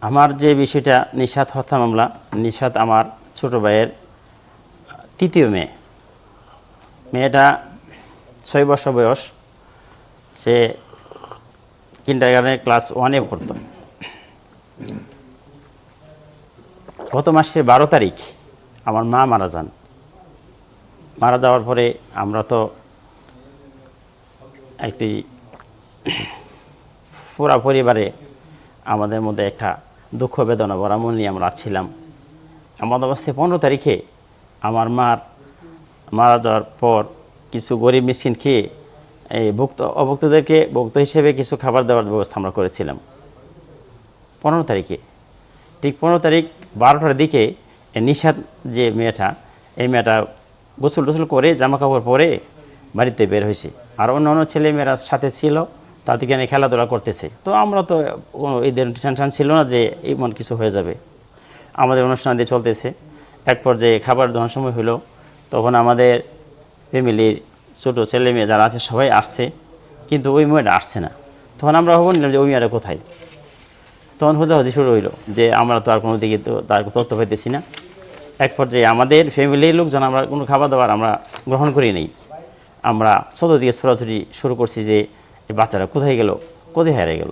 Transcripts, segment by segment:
আমার যে বিষয়টা নিশাত হত্যা মামলা, নিশাত আমার ছোট ভাইয়ের তৃতীয় মেয়ে। মেয়েটা 6 বছর বয়স, সে কিন্ডারগার্টেনের ক্লাস 1-এ পড়ত। গত মাসের 12 তারিখ আমার মা মারা যান। মারা যাওয়ার পরে আমরা তো একটি পুরা পরিবারে আমাদের মধ্যে একটা দুঃখ বেদনা ভরা মন নিয়ে আমরা ছিলাম। এমন অবস্থায় 15 তারিখে আমার মারা যাওয়ার পর কিছু গরিব মিসকিন খেয়ে এই অভুক্তদেরকে ভুক্ত হিসেবে কিছু খাবার দেওয়ার ব্যবস্থা আমরা করেছিলাম 15 তারিখে। ঠিক 15 তারিখ 12টার দিকে নিশাত যে মেয়েটা, এই মেয়েটা গোসল টোসল করে জামা কাপড় পরে বাড়িতে বের হয়েছে, আর অন্য ছেলে মেয়েরা সাথে ছিল, তাদেরকে নিয়ে খেলাধুলা করতেছে। তো আমরা তো কোনো এদের টেনশন ছিল না যে এমন কিছু হয়ে যাবে। আমাদের অনুষ্ঠান দিয়ে চলতেছে। এক পর্যায়ে খাবার দেওয়ার সময় হলো, তখন আমাদের ফ্যামিলির ছোটো ছেলে মেয়ে যারা আছে সবাই আসছে, কিন্তু ওই মেয়েটা আসছে না। তখন আমরা নিলাম যে ওই মেয়েটা কোথায়। তখন খোঁজাখুঁজি শুরু হইলো যে আমরা তো আর কোনো দিকে তো তার তথ্য পাইতেছি না। এক পর্যায়ে আমাদের ফ্যামিলির লোকজন আমরা কোনো খাবার দাবার আমরা গ্রহণ করি নেই। আমরা চতুর্দিকে ছোটাছুটি শুরু করছি যে এই বাচ্চারা কোথায় গেল, কোথায় হারিয়ে গেল।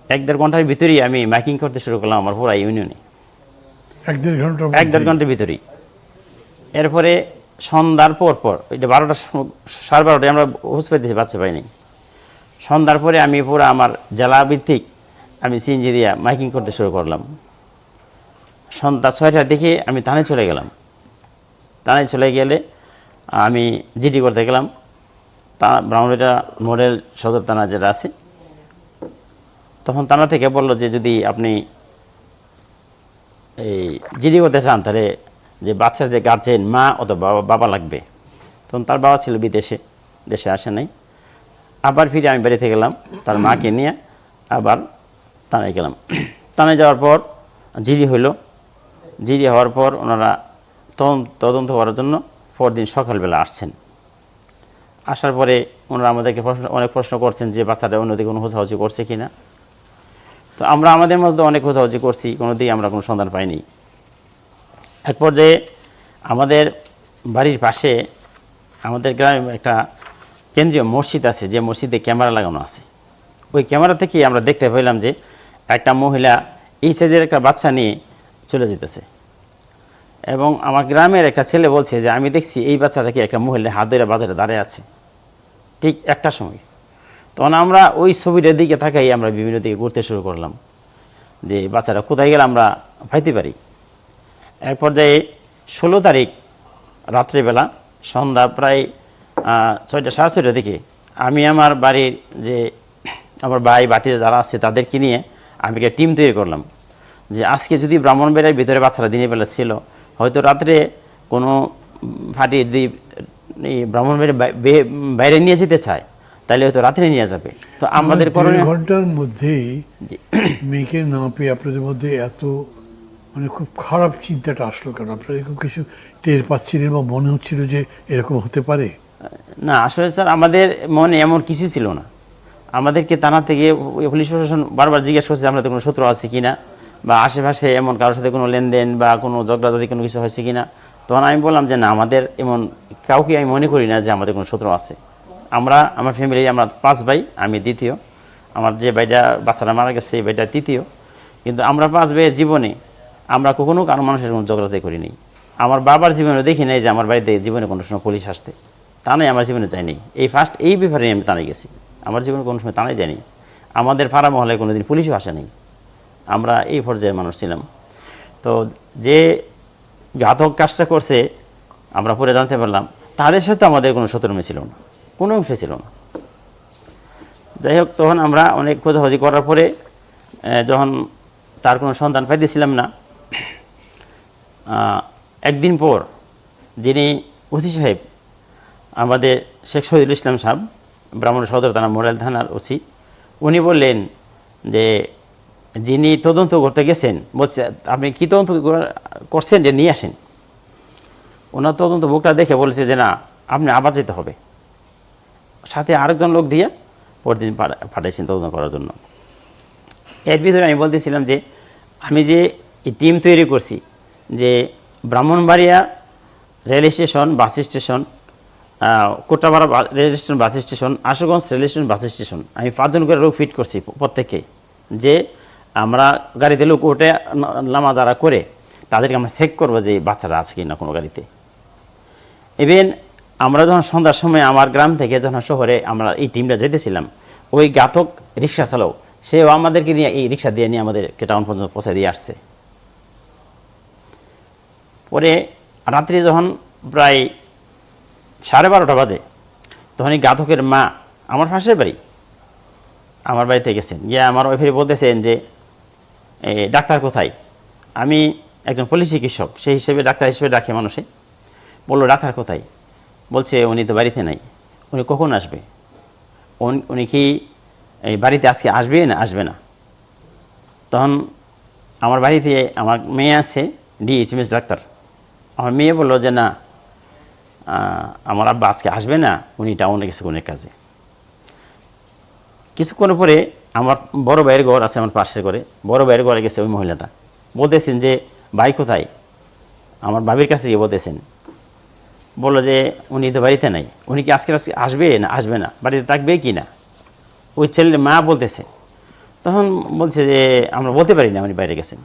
1-1.5 ঘন্টার ভিতরেই আমি মাইকিং করতে শুরু করলাম আমার পুরা ইউনিয়নে। 1-1.5 ঘন্টার ভিতরেই। এরপরে সন্ধ্যার পর এটা 12টা 12:30 আমরা হুঁশ পাইতেছি, বাচ্চা পাইনি। সন্ধ্যার পরে আমি পুরো আমার জেলা ভিত্তিক আমি সিএনজি দিয়ে মাইকিং করতে শুরু করলাম। সন্ধ্যা 6টার দিকে আমি থানায় চলে গেলাম। থানায় চলে গেলে আমি জিডি করতে গেলাম। ব্রাহ্মণবাড়িয়া মডেল সদর থানা যেটা আছে, তখন থানা থেকে বললো যে যদি আপনি এই জিডি করতে চান তাহলে যে বাচ্চার যে গার্জেন মা অথবা বাবা লাগবে। তখন তার বাবা ছিল বিদেশে, দেশে আসে নাই। আবার ফিরে আমি বাড়িতে গেলাম, তার মাকে নিয়ে আবার থানায় গেলাম। থানায় যাওয়ার পর জিডি হইল। জিডি হওয়ার পর ওনারা তদন্ত করার জন্য পরদিন সকালবেলা আসছেন। আসার পরে ওনারা আমাদেরকে অনেক প্রশ্ন করছেন যে বাচ্চাটা অন্যদিকে কোনো খোঁজাখুঁজি করছে কি না। তো আমরা আমাদের মধ্যে অনেক খোঁজাখুঁজি করছি, কোনো দিকে আমরা কোনো সন্ধান পাইনি। এক পর্যায়ে আমাদের বাড়ির পাশে আমাদের গ্রামে একটা কেন্দ্রীয় মসজিদ আছে, যে মসজিদে ক্যামেরা লাগানো আছে। ওই ক্যামেরা থেকে আমরা দেখতে পেলাম যে একটা মহিলা এই সাইজের একটা বাচ্চা নিয়ে চলে যেতেছে, এবং আমার গ্রামের একটা ছেলে বলছে যে আমি দেখছি এই বাচ্চাটাকে একটা মহিলার হাত ধরে বাজারে দাঁড়িয়ে আছে ঠিক একটার সময়। তখন আমরা ওই ছবিটার দিকে তাকাই আমরা বিভিন্ন দিকে ঘুরতে শুরু করলাম যে বাচ্চাটা কোথায় গেলে আমরা পাইতে পারি। এক পর্যায়ে 16 তারিখ রাত্রিবেলা সন্ধ্যা প্রায় 6টা 6:30 দিকে আমি আমার বাড়ির যে আমার ভাই ভাতিজা যারা আছে তাদেরকে নিয়ে আমি একটা টিম তৈরি করলাম যে আজকে যদি ব্রাহ্মণবাড়িয়ার ভিতরে বাচ্চারা দিনের বেলা ছিল, হয়তো রাত্রে কোনো ফাটি যদি ব্রাহ্মণবাড়িয়ার বাইরে নিয়ে যেতে চায় তাহলে হয়তো রাত্রে নিয়ে যাবে। তো আমাদের 1.5 ঘন্টার মধ্যেই মেয়েকে না পেয়ে আপনাদের মধ্যে এত মানে খুব খারাপ চিন্তাটা আসলো কেন? আপনারা এরকম কিছু টের পাচ্ছিলেন বা মনে হচ্ছিল যে এরকম হতে পারে? না, আসলে স্যার আমাদের মনে এমন কিছু ছিল না। আমাদেরকে থানা থেকে পুলিশ প্রশাসন বারবার জিজ্ঞেস করছে আমাদের কোনো শত্রু আছে কিনা, বা আশেপাশে এমন কারোর সাথে কোনো লেনদেন বা কোনো ঝগড়াঝাটি কোনো কিছু হয়েছে কিনা। তখন আমি বললাম যে না, আমাদের এমন কাউকে আমি মনে করি না যে আমাদের কোনো শত্রু আছে। আমার ফ্যামিলি আমরা 5 ভাই, আমি দ্বিতীয়। আমার যে ভাইটা বাচ্চারা মারা গেছে এই ভাইটা তৃতীয়। কিন্তু আমরা 5 ভাইয়ের জীবনে আমরা কখনো কারো মানুষের কোনো ঝগড়াতে করিনি। আমার বাবার জীবনে দেখি নাই যে আমার বাড়িতে জীবনে কোনো সময় পুলিশ আসতে, তা নয় আমার জীবনে যায়নি। এই ফার্স্ট এই ব্যাপারে আমি থানায় গেছি, আমার জীবনে কোনো সময় থানায় যায়নি। আমাদের পাড়া মহলে কোনো দিন পুলিশও আসেনি। আমরা এই পর্যায়ের মানুষ ছিলাম। তো যে ঘাতক কাজটা করছে আমরা পরে জানতে পারলাম তাদের সাথে আমাদের কোনো শত্রুমি ছিল না, কোনো অংশে ছিল না। যাই হোক, তখন আমরা অনেক খোঁজাখুঁজি করার পরে যখন তার কোনো সন্ধান পাইতেছিলাম না, একদিন পর যিনি ওসি সাহেব আমাদের শেখ শহীদুল ইসলাম সাহেব, ব্রাহ্মণ সদর থানা মডেল থানার ওসি, উনি বললেন যে যিনি তদন্ত করতে গেছেন, বলছে আপনি কী তদন্ত করছেন যে নিয়ে আসেন। ওনার তদন্ত বুকটা দেখে বলছে যে না, আপনি আবার যেতে হবে। সাথে আরেকজন লোক দিয়ে পরদিন পাঠাইছেন তদন্ত করার জন্য। এর ভিতরে আমি বলতেছিলাম যে আমি যে এই টিম তৈরি করছি, যে Brahmanbaria rail station, bus station, Kotapara rail station, bus station, Ashuganj rail station, bus station, আমি 5 জন করে লোক ফিট করছি প্রত্যেকে, যে আমরা গাড়িতে লোক উঠে নামা যারা করে তাদেরকে আমরা চেক করবো যে বাচ্চারা আছে কি না কোনো গাড়িতে। ইভেন আমরা যখন সন্ধ্যার সময় আমার গ্রাম থেকে যখন শহরে আমরা এই টিমটা যেতেছিলাম, ওই ঘাতক রিক্সা চালাও সেও আমাদেরকে নিয়ে এই রিক্সা দিয়ে নিয়ে আমাদেরকে টাউন পর্যন্ত পৌঁছে দিয়ে আসছে। পরে রাত্রি যখন প্রায় 12:30 বাজে, তখন এই ঘাতকের মা আমার পাশের বাড়ি, আমার বাড়িতে গেছেন, গিয়ে আমার ওইফেরে বলতেছেন যে ডাক্তার কোথায়। আমি একজন পল্লী চিকিৎসক, সেই হিসেবে ডাক্তার হিসেবে ডাকে মানুষে। বললো ডাক্তার কোথায়? বলছে উনি তো বাড়িতে নাই। উনি কখন আসবে? উনি কি এই বাড়িতে আজকে আসবে না আসবে না? তখন আমার বাড়িতে আমার মেয়ে আছে, DHMS ডাক্তার। আমার মেয়ে বললো যে না, আমার আব্বা আজকে আসবে না, উনি টাউনে গেছে কোনো কাজে। কিছুক্ষণ পরে আমার বড় ভাইয়ের ঘর আছে আমার পাশের ঘরে, বড় ভাইয়ের ঘরে গেছে ওই মহিলাটা, বলতেছেন যে ভাই কোথায়? আমার ভাবির কাছে গিয়ে বলতেছেন, বললো যে উনি তো বাড়িতে নাই, উনি কি আজকে আসবে না আসবে না, বাড়িতে থাকবে কি না? ওই ছেলের মা বলতেছে। তখন বলছে যে আমরা বলতে পারি না, উনি বাইরে গেছেন।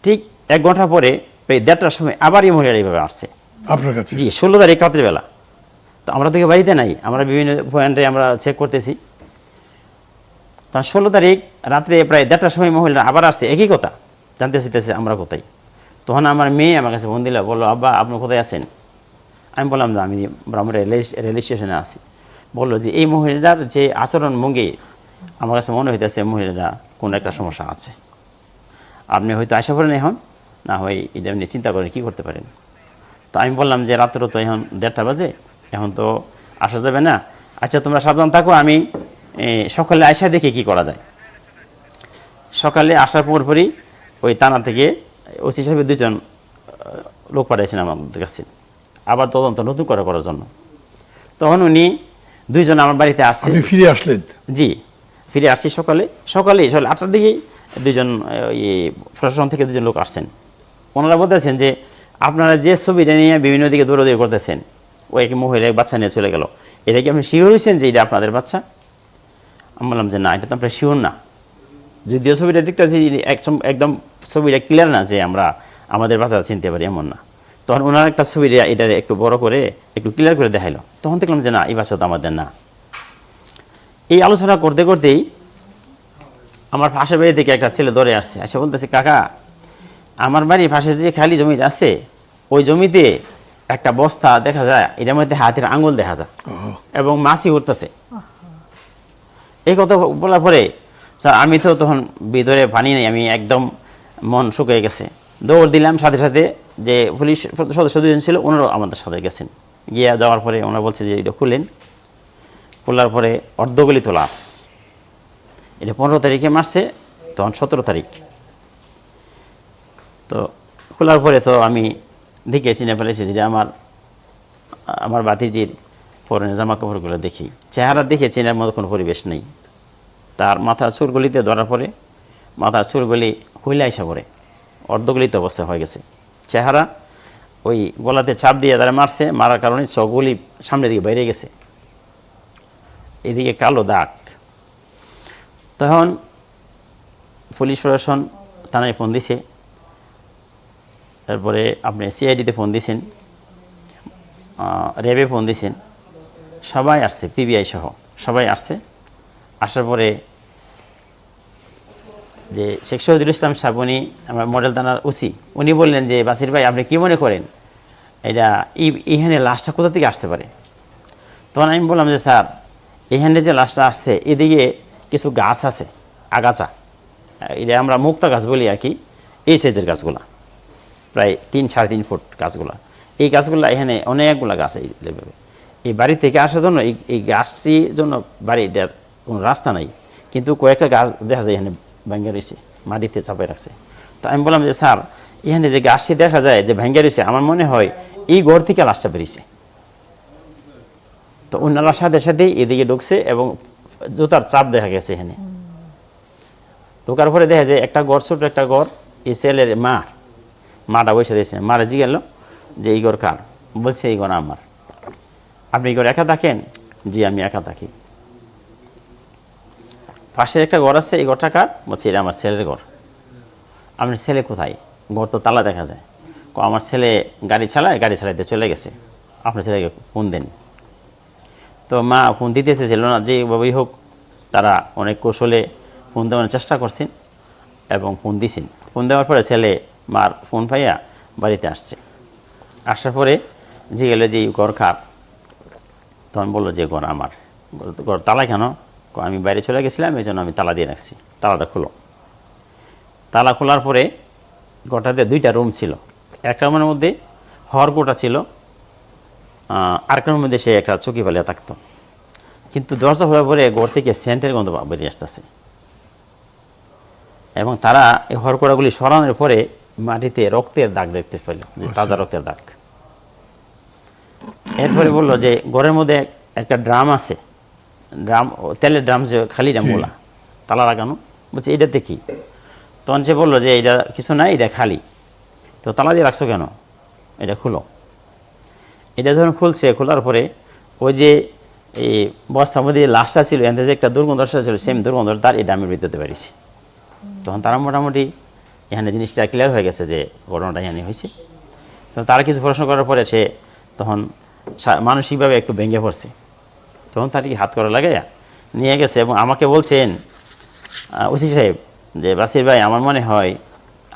ঠিক 1 ঘন্টা পরে প্রায় 1:30টার সময় আবার এই মহিলাটা এইভাবে আসছে আপনার কাছে? জি, 16 তারিখ রাত্রিবেলা। তো আমরা থেকে বাড়িতে নাই, আমরা বিভিন্ন পয়েন্টে আমরা চেক করতেছি। তখন 16 তারিখ রাত্রে প্রায় 1:30টার সময় মহিলাটা আবার আসছে, একই কথা জানতে চাইতেছে আমরা কোথায়। তখন আমার মেয়ে আমার কাছে ফোন দিল, বললো আব্বা আপনি কোথায় আছেন? আমি বললাম যে আমি ব্রাহ্মণবাড়িয়া রেল স্টেশনে আছি। বললো যে এই মহিলাটার যে আচরণ ভঙ্গি, আমার কাছে মনে হইতেছে মহিলাটা কোনো একটা সমস্যা আছে, আপনি হয়তো আশা করেন এখন, না হয় এটা আপনি চিন্তা করেন কী করতে পারেন। তো আমি বললাম যে রাত্র তো এখন 1:30 বাজে, এখন তো আসা যাবে না, আচ্ছা তোমরা সাবধান থাকো, আমি সকালে আয়সা দেখে কি করা যায়। সকালে আসার পরপরই ওই থানা থেকে ওসি হিসাবে 2 জন লোক পাঠিয়েছিলেন আমাদের কাছে, আবার তদন্ত নতুন করার জন্য। তখন উনি 2 জন আমার বাড়িতে আসছে। আপনি ফিরে আসলেন? জি, ফিরে আসছি সকালে 8টার দিকেই 2 জন প্রশাসন থেকে 2 জন লোক আসছেন। ওনারা বলতেছেন যে আপনারা যে ছবিটা নিয়ে বিভিন্ন দিকে দৌড়াদৌড়ি করতেছেন, ও এক মহিলা এক বাচ্চা নিয়ে চলে গেল, এটা কি আপনি শিওর হয়েছেন যে এটা আপনাদের বাচ্চা? আমি বললাম যে না, এটা তো আপনার শিওর না, যদিও ছবিটা দেখতেছি একদম ছবিটা ক্লিয়ার না যে আমরা আমাদের বাচ্চা চিনতে পারি, এমন না। তখন ওনার একটা ছবি এটা একটু বড় করে একটু ক্লিয়ার করে দেখাইলো, তখন দেখলাম যে না, এই বাচ্চা তো আমাদের না। এই আলোচনা করতে করতেই আমার পাশের বাড়ি থেকে একটা ছেলে দৌড়ে আসছে, এসে বলতেছে কাকা, আমার বাড়ির পাশে যে খালি জমিটা আছে, ওই জমিতে একটা বস্তা দেখা যায়, এটার মধ্যে হাতের আঙুল দেখা যায় এবং মাছি উঠতেছে। এই কথা বলার পরে স্যার আমি তো তখন ভিতরে পানি নেই, আমি একদম মন শুকিয়ে গেছে, দৌড় দিলাম। সাথে সাথে যে পুলিশ সদস্য 2 জন ছিল, ওনারাও আমাদের সাথে গেছেন। গিয়ে যাওয়ার পরে ওনারা বলছে যে এটা খুললেন, খোলার পরে অর্ধগলিত লাশ। এটা 15 তারিখে মারছে, তখন 17 তারিখ। তো খোলার পরে তো আমি দেখে চিনে ফেলেছি যে আমার ভাতিজির পরনে জামা কাপড়গুলো দেখি, চেহারা দেখে চেনার মতো কোনো পরিবেশ নেই। তার মাথার চুলগুলিতে ধরার পরে মাথার চুলগুলি হইলে আইসা পড়ে, অর্ধগলিত অবস্থা হয়ে গেছে। চেহারা ওই গলাতে চাপ দিয়ে তারা মারছে, মারার কারণে চোখগুলি সামনের দিকে বাইরে গেছে, এদিকে কালো দাগ। তখন পুলিশ প্রশাসন থানায় ফোন দিছে, তারপরে আপনি CID-তে ফোন দিয়েছেন, র্যাবে ফোন দিয়েছেন, সবাই আসছে, PBI সহ সবাই আসছে। আসার পরে যে শেখ শহীদুল ইসলাম সাহেব, উনি আমার মডেল থানার ওসি, উনি বললেন যে বাসির ভাই আপনি কি মনে করেন এটা এইখানে লাশটা কোথা থেকে আসতে পারে? তখন আমি বললাম যে স্যার, এইখানে যে লাশটা আসছে এদিকে কিছু গাছ আছে, আগাছা, এটা আমরা মুক্তা গাছ বলি আর কি, এই সাইজের গাছগুলা, প্রায় 3-3.5 ফুট গাছগুলা। এই গাছগুলা এখানে অনেকগুলো গাছ এই বাড়ি থেকে আসার জন্য, এই গাছটির জন্য বাড়িটার কোনো রাস্তা নাই, কিন্তু কয়েকটা গাছ দেখা যায় এখানে ভেঙে রয়েছে, মাটিতে চাপে রাখছে। তো আমি বললাম যে স্যার, এখানে যে গাছটি দেখা যায় যে ভেঙে রয়েছে, আমার মনে হয় এই ঘর থেকে লাশটা বেরিয়েছে। তো ওনারা সাথে সাথেই এদিকে ঢুকছে এবং জুতার চাপ দেখা গেছে এখানে। ঢোকার পরে দেখা যায় একটা ঘর, ছোট একটা ঘর, এই ছেলের মাটা বসে রয়েছে। মারা জিজ্ঞেল যে এই ঘর কার? বলছে এই ঘর আমার। আপনি এই ঘর একা থাকেন? জি আমি একা থাকি। পাশে একটা ঘর আছে, এই ঘরটা কার? বলছে এটা আমার ছেলের ঘর। আপনার ছেলে কোথায়? ঘর তো তালা দেখা যায়। আমার ছেলে গাড়ি চালাইতে চলে গেছে, আপনার ছেলেকে ফোন দেন। তো মা ফোন দিতে এসেছিল না, যেভাবেই হোক তারা অনেক কৌশলে ফোন দেওয়ার চেষ্টা করছেন এবং ফোন দিছেন। ফোন দেওয়ার পরে ছেলে মার ফোন পাইয়া বাড়িতে আসছে। আসার পরে জিজ্ঞেস যে ঘর কার? তখন বললো যে ঘর আমার। ঘর তালা কেন? আমি বাইরে চলে গেছিলাম, এই জন্য আমি তালা দিয়ে রাখছি, তালাটা খুলো। তালা খোলার পরে ঘরটাতে 2টা রুম ছিল। একটা রুমের মধ্যে হরগোটা ছিল, আরেকটা রুমের মধ্যে সে একটা চকি ফেলে থাকতো। কিন্তু দরজা হওয়ার পরে ঘর থেকে সেন্টের গন্ধ বেরিয়ে আসতেছে এবং তারা এই হরকোড়াগুলি সরানোর পরে মাটিতে রক্তের দাগ দেখতে পেল, যে তাজা রক্তের দাগ। এরপরে বললো যে ঘরের মধ্যে একটা ড্রাম আছে, তেলের ড্রাম, যে খালি ড্রামগুলা তালা লাগানো। বলছে এটাতে কি? তখন সে বললো যে এটা কিছু নাই, এটা খালি। তো তালা দিয়ে রাখছো কেন? এটা খুলো। এটা যখন খুলছে, খোলার পরে ওই যে এই বস্তার মধ্যে লাশটা ছিল, এখান থেকে একটা দুর্গন্ধ ছিল, সেম দুর্গন্ধ তার এই ড্রামের ভিতরে পেরেছি। তখন তারা মোটামুটি এখানে জিনিসটা ক্লিয়ার হয়ে গেছে যে ঘটনাটা এখানে হয়েছে। তো তারা কিছু প্রশ্ন করার পরে সে তখন মানসিকভাবে একটু ভেঙে পড়ছে। তখন তার কি হাত করা লাগে নিয়ে গেছে এবং আমাকে বলছেন ওসি সাহেব যে বাসির ভাই, আমার মনে হয়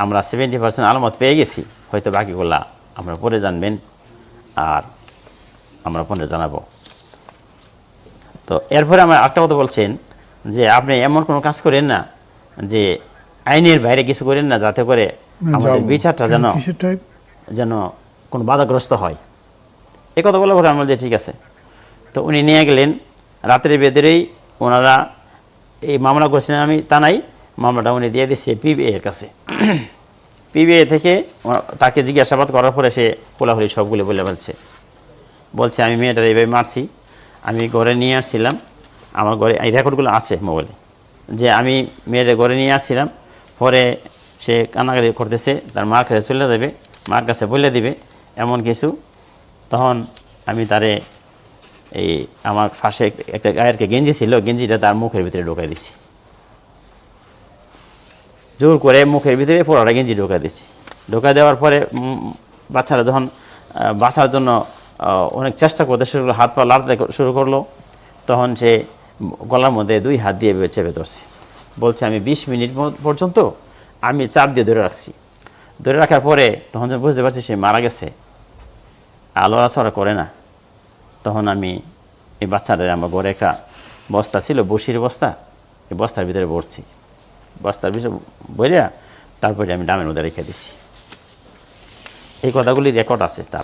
আমরা 70% আলামত পেয়ে গেছি, হয়তো বাকিগুলা আমরা পরে জানবেন আর আমরা পরে জানাবো। তো এরপরে আমার একটা কথা বলছেন যে আপনি এমন কোনো কাজ করেন না যে আইনের বাইরে কিছু করেন না, যাতে করে আমাদের বিচারটা যেন কোনো বাধাগ্রস্ত হয়। এই কথা বলার পরে আমরা যে ঠিক আছে। তো উনি নিয়ে গেলেন, রাতের ভেতরেই ওনারা এই মামলা করছিলেন, আমি তা নাই, মামলাটা উনি দিয়ে দিচ্ছে পিবিএ এর কাছে। পিবিএ থেকে তাকে জিজ্ঞাসাবাদ করার পরে সে খোলাখুলি সবগুলো বলে বলছে আমি মেয়েটার এইভাবে মারছি, আমি ঘরে নিয়ে আসছিলাম, আমার ঘরে এই রেকর্ডগুলো আছে মোবাইলে, যে আমি মেয়েটা ঘরে নিয়ে আসছিলাম, পরে সে কান্নাকাটি করতেছে, তার মার কাছে চলে যাবে, মার কাছে বলে দিবে এমন কিছু। তখন আমি তারে এই আমার পাশে একটা গায়ের গেঞ্জি ছিল, গেঞ্জিটা তার মুখের ভিতরে ঢোকাই দিছি, জোর করে মুখের ভিতরে পুরোটা গেঞ্জি ঢোকা দিছি। ঢোকা দেওয়ার পরে বাচ্চারা যখন বাঁচার জন্য অনেক চেষ্টা করতে শুরু করলো, হাত পা লাড়তে শুরু করলো, তখন সে গলার মধ্যে 2 হাত দিয়ে চেপে ধরছে। বলছে আমি 20 মিনিট পর্যন্ত আমি চাপ দিয়ে ধরে রাখছি। ধরে রাখার পরে তখন যখন বুঝতে পারছি সে মারা গেছে, লড়াচড়া করে না, তখন আমি এই বাচ্চাদের আমার ঘরে একটা বস্তা ছিল, বসির বস্তা, এই বস্তার ভিতরে ভরছি, বস্তার ভিতরে ভরিয়া তারপরে আমি ডামের মধ্যে রেখে দিছি। এই কথাগুলি রেকর্ড আছে তার।